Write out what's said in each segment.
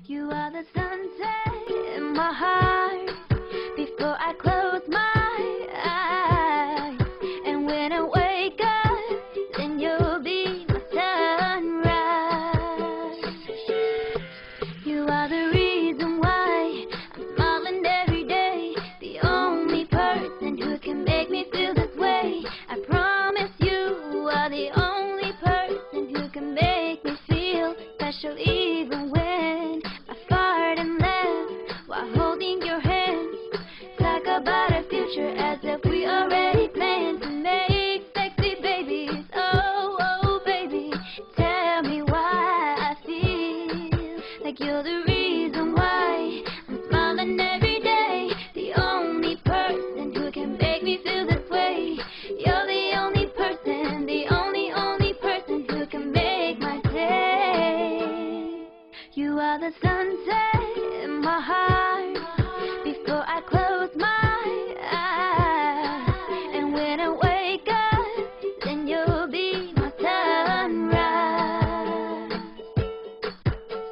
You are the sunset in my heart before I close my eyes. And when I wake up, then you'll be my sunrise. You are the reason why I'm smiling every day, the only person who can make me feel this way. I promise you are the only person who can make me feel special, even when I fart and laugh while holding your hands. Talk about a future as if we already planned to make sexy babies. Oh, oh, baby, tell me why I feel like you're the reason why I'm smiling every day, the only person who can make me feel this way. You're the only person, the only person who can make my day. You are the sunset in my heart before I close my eyes. And when I wake up, then you'll be my sunrise.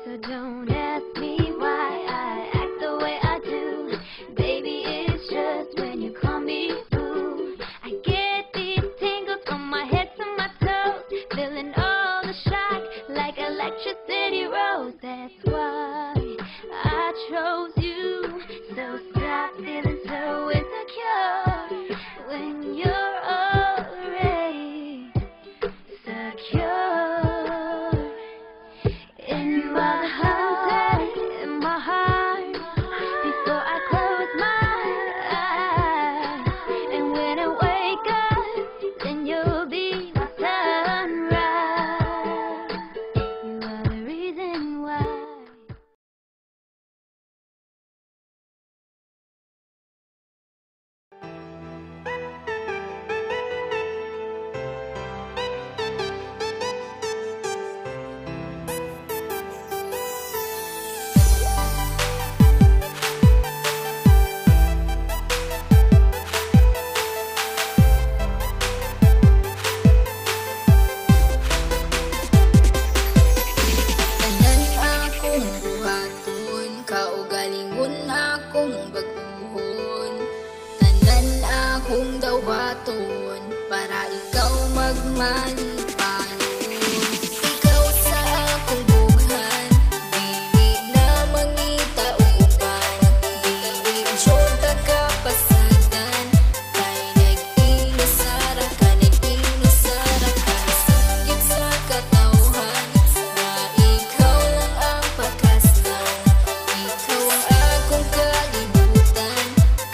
So don't ask me why I act the way I do. Baby, it's just when you call me boo, I get these tingles from my head to my toes, feeling all the shock like electricity rose. That's why I chose you. So stop feeling so insecure when you're already secure. And you are the sunset in my heart before I close my eyes. And when I wake up, then you'll be my sunrise. You are the reason why. Tanan akong buhaton, kaugalingon akong baguhon. Tanan akong dawaton, para ikaw magmalipayon. Ikaw sa akong bughan, dili na mangita uban. Dili syota kapasagan, kay nag-inusara ka, nag-inusara ka. Sakit sa katawhan, na ikaw lang ang pakasnan. Ikaw ang akong kalibutan,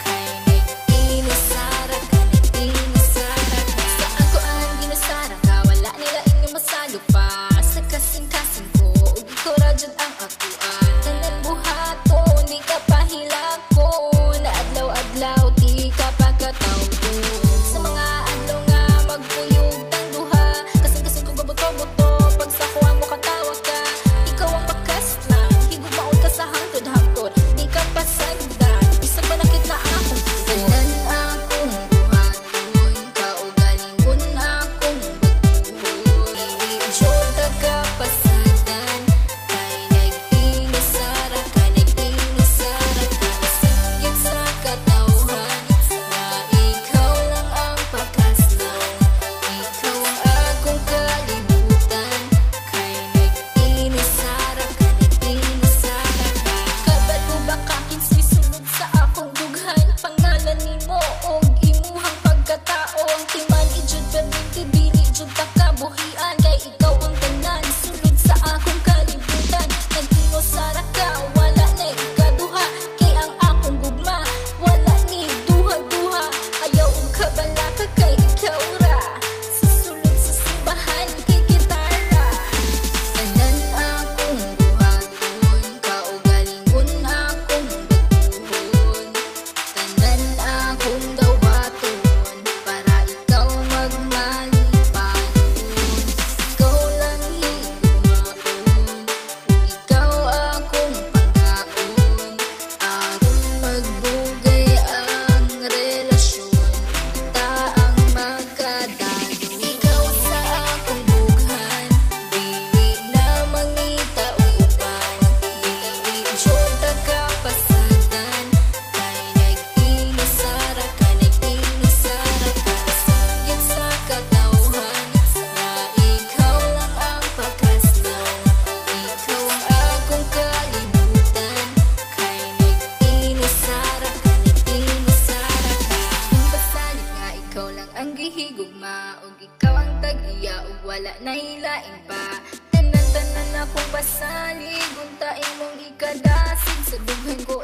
kay nag-inusara ka, nag-inusara ka. Sa ako ang ginusara ka, gugma ug ikaw ang tag-iya ug wala na hilain pa. Tanan-tanan akong pasalig unta imong ikadasig sa dughan ko